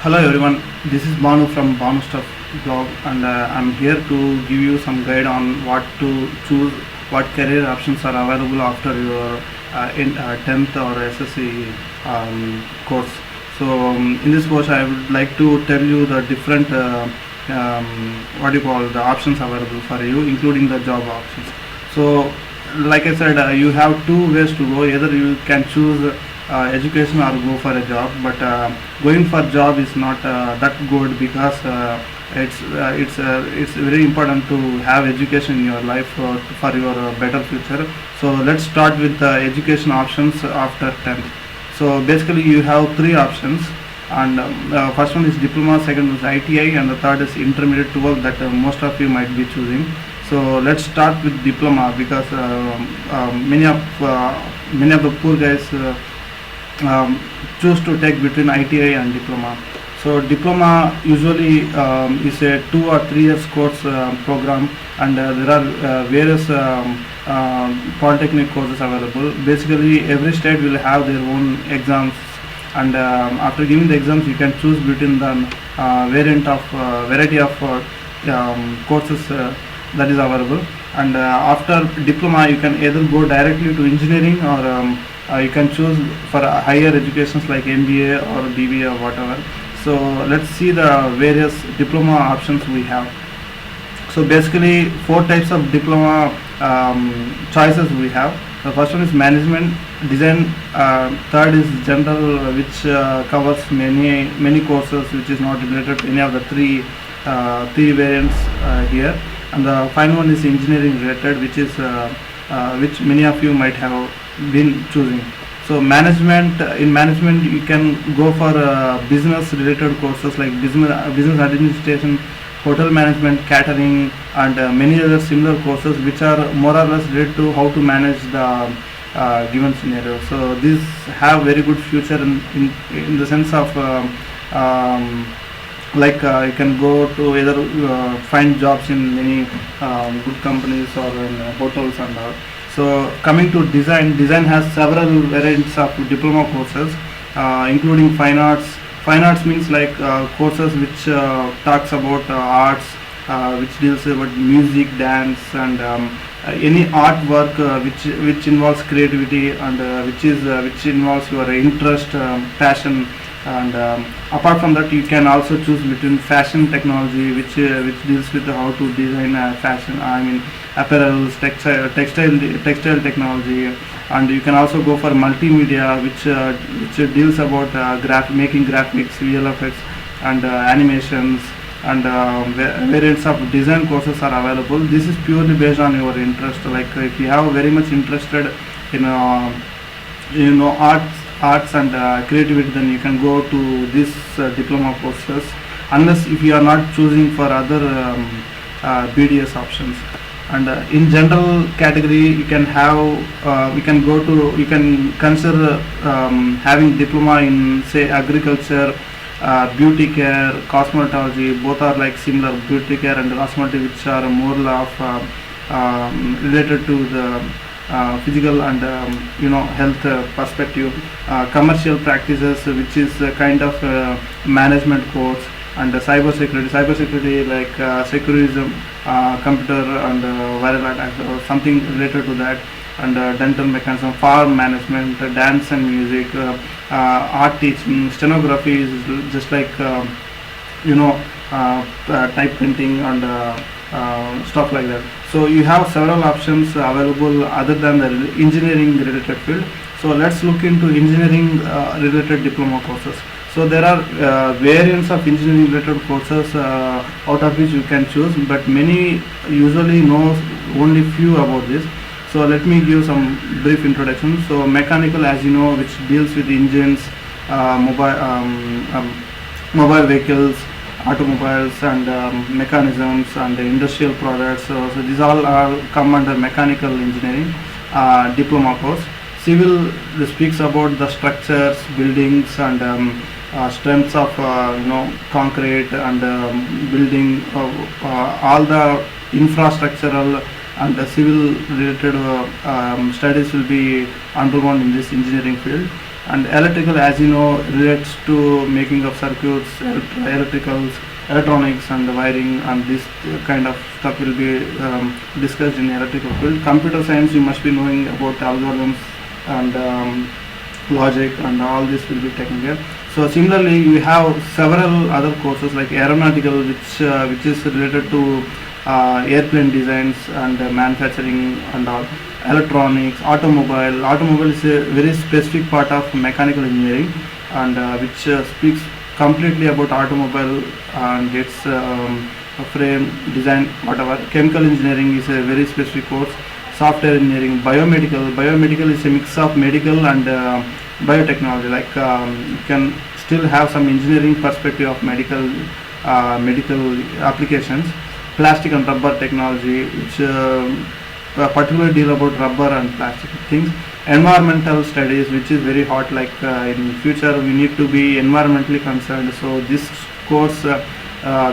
Hello everyone, this is Bhanu from Bhanu Stuff blog, and I'm here to give you some guide on what to choose, what career options are available after your 10th or SSC course. In this course I would like to tell you the different the options available for you, including the job options. So like I said, you have two ways to go. Either you can choose education or go for a job, but going for job is not that good, because it's very important to have education in your life for your better future. So let's start with the education options after 10th. So basically you have three options, and first one is diploma, second is ITI, and the third is intermediate 12 that most of you might be choosing. So let's start with diploma, because many of the poor guys choose to take between ITI and diploma. So diploma usually is a 2 or 3 years course program, and there are various polytechnic courses available. Basically every state will have their own exams, and after giving the exams you can choose between the variety of courses that is available. And after diploma you can either go directly to engineering, or you can choose for higher educations like MBA or BBA or whatever. So let's see the various diploma options we have. So basically 4 types of diploma choices we have. The first one is management design, third is general, which covers many courses which is not related to any of the three variants here, and the final one is engineering related, which is which many of you might have been choosing. So in management you can go for business related courses like business administration, hotel management, catering, and many other similar courses which are more or less related to how to manage the given scenario. So these have very good future in the sense of you can go to either find jobs in many good companies or in hotels and all. So coming to design has several variants of diploma courses, including fine arts. Fine arts means like courses which talks about arts, which deals about music, dance, and any artwork which involves creativity, and which involves your interest, passion. And apart from that, you can also choose between fashion technology, which deals with how to design fashion, apparels, textile technology. And you can also go for multimedia, which deals about making graphics, VLFX, and animations. And variants of design courses are available. This is purely based on your interest. Like if you have very much interested in arts and creativity, then you can go to this diploma courses, unless if you are not choosing for other BDS options. And in general category you can have you can consider having diploma in, say, agriculture, beauty care, cosmetology. Both are like similar. Beauty care and cosmetology, which are more of related to the physical and health perspective. Commercial practices, which is a kind of management course. And cyber security like securism, computer and viral attacks, or something related to that. And dental mechanism, farm management, dance and music, art teaching, stenography is just like type printing and stuff like that. So you have several options available other than the engineering related field. So let's look into engineering related diploma courses. So there are variants of engineering related courses out of which you can choose, but many usually know only few about this. So let me give some brief introduction. So mechanical, as you know, which deals with engines, mobile vehicles, automobiles, and mechanisms, and industrial products. So these all come under mechanical engineering diploma course. Civil speaks about the structures, buildings, and strengths of concrete, and building all the infrastructural and civil related studies will be undergone in this engineering field. And electrical, as you know, relates to making of circuits, electricals, electronics and the wiring, and this kind of stuff will be discussed in electrical field. Computer science, you must be knowing about algorithms and logic, and all this will be taken care. So similarly, we have several other courses like aeronautical, which is related to airplane designs and manufacturing and all. Electronics, automobile is a very specific part of mechanical engineering, and which speaks completely about automobile and its frame design, whatever. Chemical engineering is a very specific course. Software engineering, biomedical is a mix of medical and biotechnology, like you can still have some engineering perspective of medical applications. Plastic and rubber technology, which particularly deal about rubber and plastic things. Environmental studies, which is very hot, like in future we need to be environmentally concerned, so this course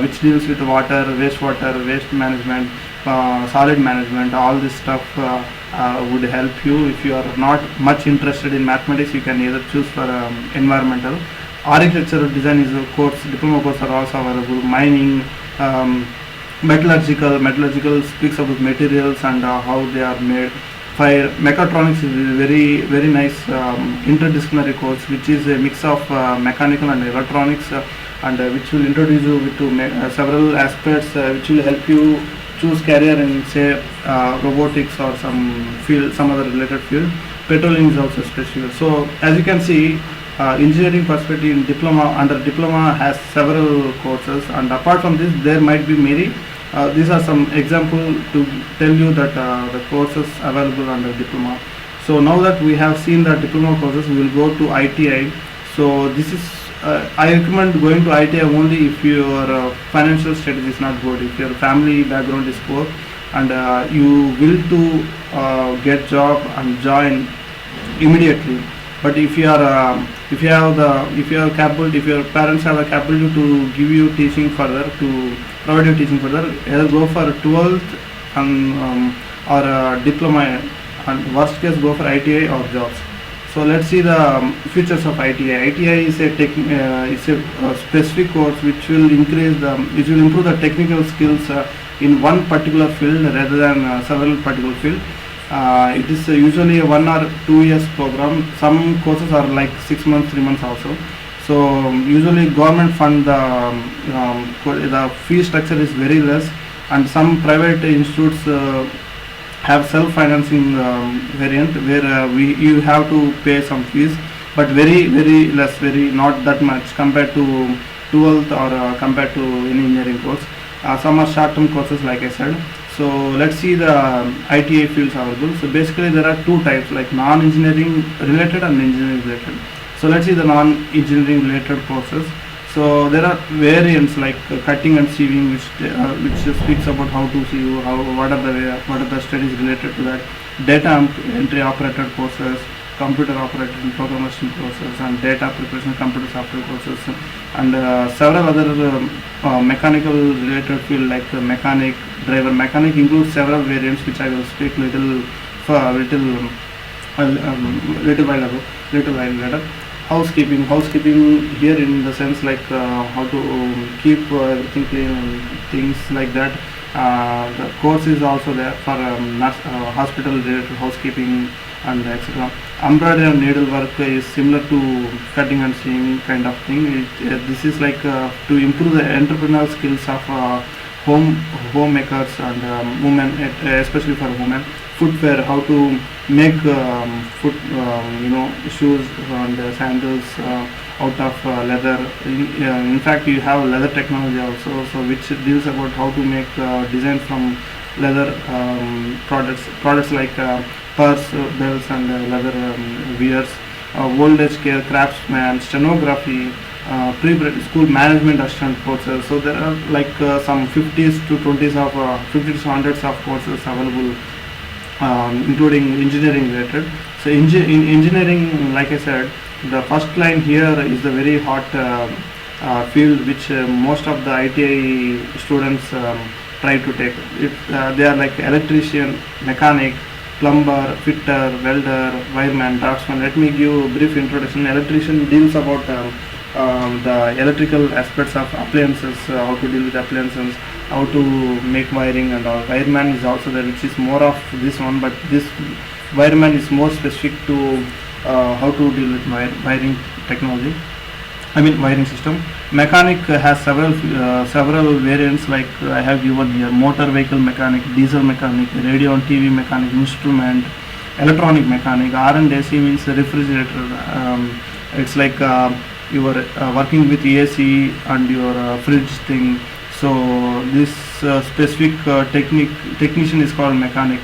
which deals with water, wastewater, waste management, solid management, all this stuff would help you. If you are not much interested in mathematics, you can either choose for environmental. Architectural design is a course, diploma course are also available. Mining, metallurgical speaks about materials and how they are made. Fire mechatronics is a very nice interdisciplinary course, which is a mix of mechanical and electronics, and which will introduce you to several aspects which will help you choose career in, say, robotics or some other related field. Petroleum is also special. So as you can see, engineering perspective in under diploma has several courses, and apart from this there might be many. These are some examples to tell you that the courses available under diploma. So now that we have seen the diploma courses, we will go to ITI. So this is I recommend going to ITI only if your financial status is not good, if your family background is poor, and you will to get job and join immediately. But if you are if your parents have the capability to give you teaching further, to provide you teaching further, either go for 12th and or diploma, and worst case go for ITI or jobs. So let's see the features of ITI. ITI is a specific course which will improve the technical skills in one particular field rather than several particular fields. It is usually a 1 or 2 years program. Some courses are like 6 months, 3 months also. So usually government fund the fee structure is very less, and some private institutes have self-financing variant where you have to pay some fees, but very less, very not that much compared to 12th or compared to any engineering course. Some are short-term courses, like I said. So let's see the ITI fields available. So basically there are two types, like non-engineering related and engineering related. So let's see the non-engineering related courses. So there are variants like cutting and sieving, which speaks about how to sieve, what are the studies related to that. Data entry operator courses, computer operator and programming courses, and data preparation computer software courses, and several other mechanical related field like mechanic, driver mechanic includes several variants which I will speak little while later. Housekeeping here in the sense like how to keep everything clean and things like that. The course is also there for hospital related housekeeping and etc. Embroidery and needlework is similar to cutting and sewing kind of thing. This is like to improve the entrepreneurial skills of homemakers and women, especially for women. Footwear, how to make shoes and sandals out of leather. In fact, you have leather technology also, so which deals about how to make design from leather products like purse, belts, and leather wears. Old age care, craftsman, stenography, pre-school management assistant courses. So there are like some 50s to 20s of 50s to 100s of courses available, including engineering related. So in engineering, like I said, the first line here is the very hot field which most of the ITI students try to take. They are like electrician, mechanic, plumber, fitter, welder, wireman, draftsman. Let me give a brief introduction. Electrician deals about the electrical aspects of appliances, how to deal with appliances, how to make wiring and all. Wireman is also there, which is more of this one, but this wireman is more specific to how to deal with wiring technology. I mean wiring system. Mechanic has several variants, like I have given here: motor vehicle mechanic, diesel mechanic, radio and TV mechanic, instrument, electronic mechanic. R&AC means refrigerator. It's like you are working with AC and your fridge thing. So this specific technician is called mechanic.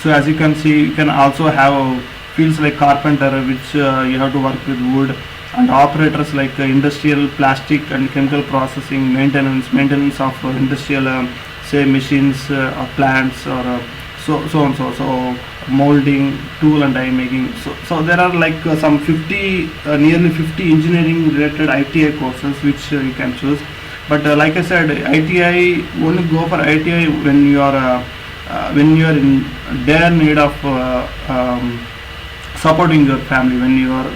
So as you can see, you can also have fields like carpenter, which you have to work with wood, and operators like industrial, plastic and chemical processing, maintenance of industrial say machines or plants, or so molding, tool and die making. So there are like some 50 nearly 50 engineering related ITI courses which you can choose. But like I said, ITI, only go for ITI when you are in dire need of supporting your family, when you are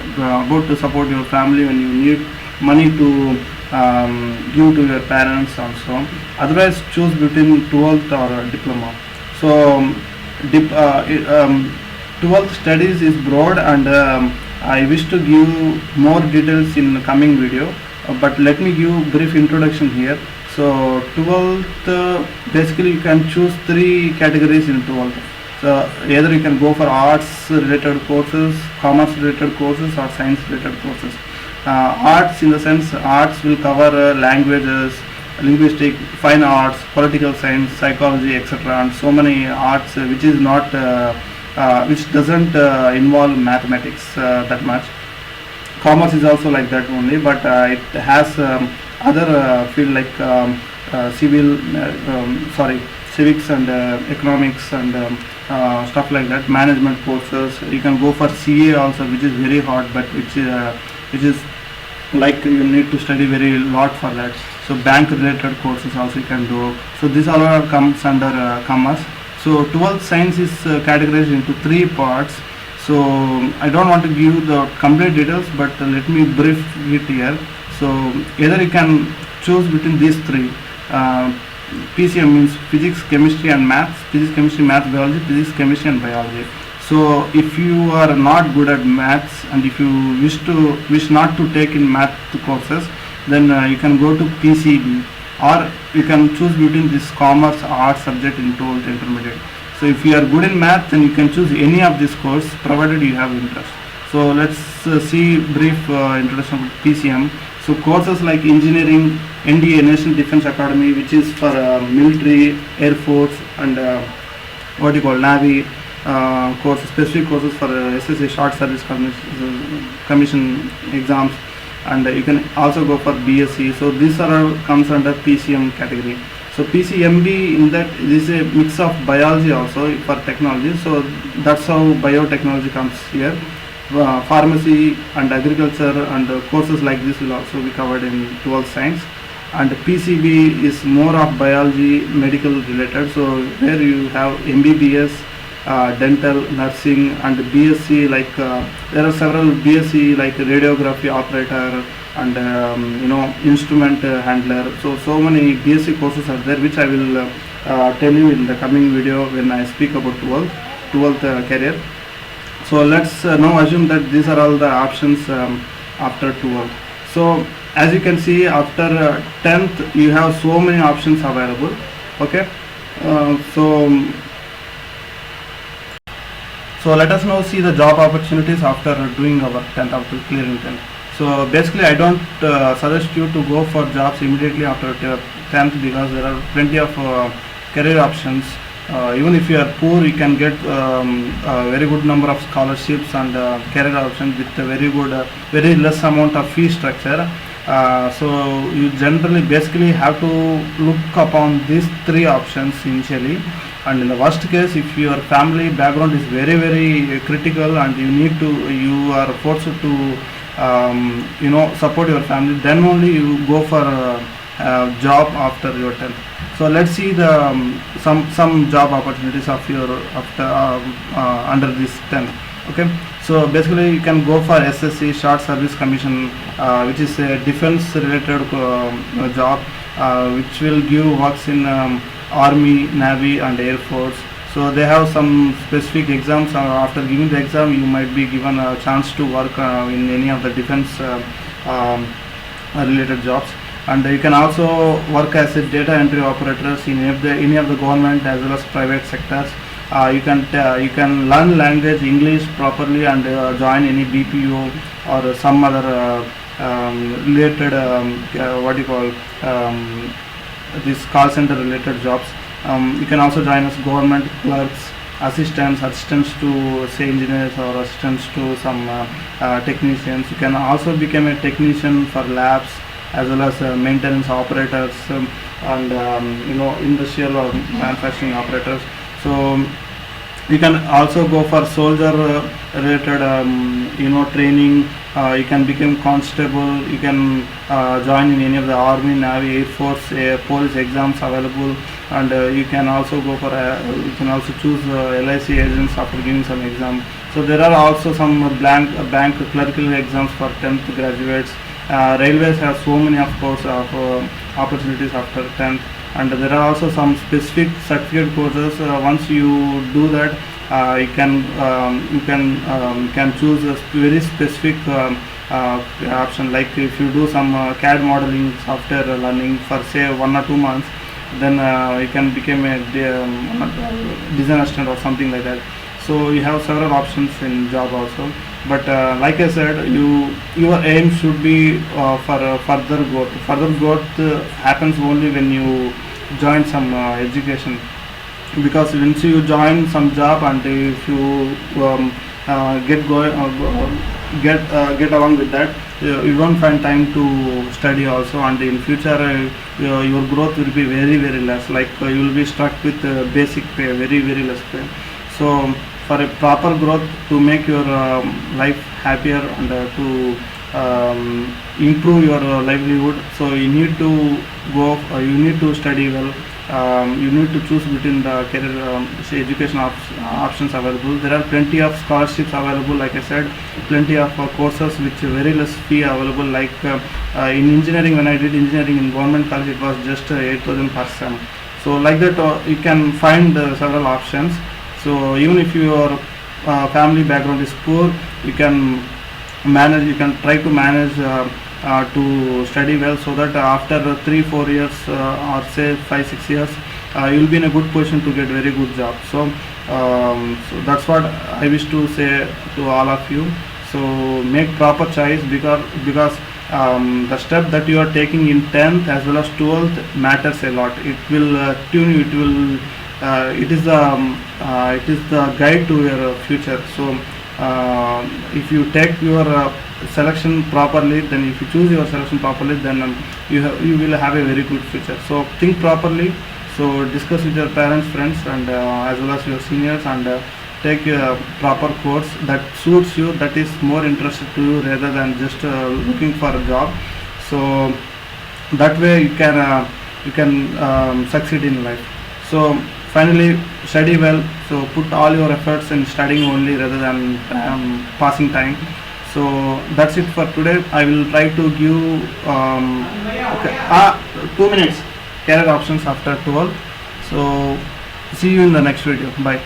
about to support your family, when you need money to give to your parents also. Otherwise, choose between 12th or diploma. So 12th studies is broad, and I wish to give more details in the coming video, but let me give brief introduction here. So 12th, basically you can choose 3 categories in 12th. So either you can go for arts related courses, commerce related courses, or science related courses. Arts, in the sense, arts will cover languages, linguistic, fine arts, political science, psychology, etc., and so many arts which is not which doesn't involve mathematics that much. Commerce is also like that only, but it has other field like civics and economics and stuff like that. Management courses, you can go for CA also, which is very hard, but which is like you need to study very lot for that. So bank related courses also you can do. So this all comes under commerce. So 12th science is categorized into 3 parts. So I don't want to give the complete details, but let me brief it here. So either you can choose between these 3. PCM means physics, chemistry and maths. Physics, chemistry, math, biology, physics, chemistry and biology. So if you are not good at maths, and if you wish not to take in math courses, then you can go to PCB, or you can choose between this commerce arts subject in 12th intermediate. So if you are good in math, then you can choose any of this course provided you have interest. So let's see brief introduction to PCM. So courses like engineering, NDA, National Defense Academy, which is for military, air force, and what you call Navy courses, specific courses for SSA, short service commission exams, and you can also go for BSc. So these are comes under PCM category. So PCMB, in that this is a mix of biology also for technology. So that's how biotechnology comes here. Pharmacy and agriculture and courses like this will also be covered in 12th science. And PCB is more of biology, medical related. So where you have MBBS, dental, nursing, and BSc, like there are several BSc like radiography operator and instrument handler. So many BSc courses are there, which I will tell you in the coming video when I speak about 12th career. So let's now assume that these are all the options after 12th. So as you can see, after 10th you have so many options available. Okay, so let us now see the job opportunities after doing our 10th, after clearing 10th. So basically I don't suggest you to go for jobs immediately after 10th, because there are plenty of career options. Even if you are poor, you can get a very good number of scholarships and career options with a very less amount of fee structure. So you generally basically have to look upon these 3 options initially, and in the worst case, if your family background is very critical and you are forced to support your family, then only you go for job after your 10th. So let's see the some job opportunities of your after under this 10th. Okay, so basically you can go for SSC, short service commission, which is a defense related job, which will give works in army, navy and air force. So they have some specific exams. After giving the exam, you might be given a chance to work in any of the defense related jobs. And you can also work as a data entry operators in any of the government as well as private sectors. You can learn language English properly and join any BPO or some other related what you call this call center related jobs. You can also join as government clerks, assistants to say engineers or assistants to some technicians. You can also become a technician for labs as well as maintenance operators and industrial or manufacturing operators. So you can also go for soldier related training. You can become constable. You can join in any of the army, navy, air force, police exams available. And you can also go for you can also choose LIC agents after giving some exam. So there are also some bank clerical exams for 10th graduates. Railways have so many of course of opportunities after 10th, and there are also some specific certificate courses. Once you do that, you can choose a very specific option. Like if you do some CAD modeling software learning for say 1 or 2 months, then you can become a design assistant or something like that. So you have several options in job also. But like I said, your aim should be for further growth. Further growth happens only when you join some education, because once you join some job and if you get along with that, you won't find time to study also, and in future your growth will be very less. Like you will be stuck with basic pay, very less pay. So for a proper growth, to make your life happier and to improve your livelihood, so you need to you need to study well. You need to choose between the career education options available. There are plenty of scholarships available, like I said, plenty of courses which very less fee available. Like in engineering, when I did engineering in government college, it was just 8,000 per sem. So like that you can find several options. So even if your family background is poor, you can try to manage to study well, so that after 3-4 years or say 5-6 years, you will be in a good position to get very good job. So that's what I wish to say to all of you. So make proper choice, because the step that you are taking in 10th as well as 12th matters a lot. It will tune you. It is the guide to your future. So if you take your selection properly, then if you choose your selection properly, then you will have a very good future. So think properly. So discuss with your parents, friends, and as well as your seniors, and take a proper course that suits you, that is more interested to you, rather than just looking for a job. So that way you can succeed in life. So finally, study well. So put all your efforts in studying only, rather than passing time. So that's it for today. I will try to give 2 minutes career options after 12. So see you in the next video. Bye.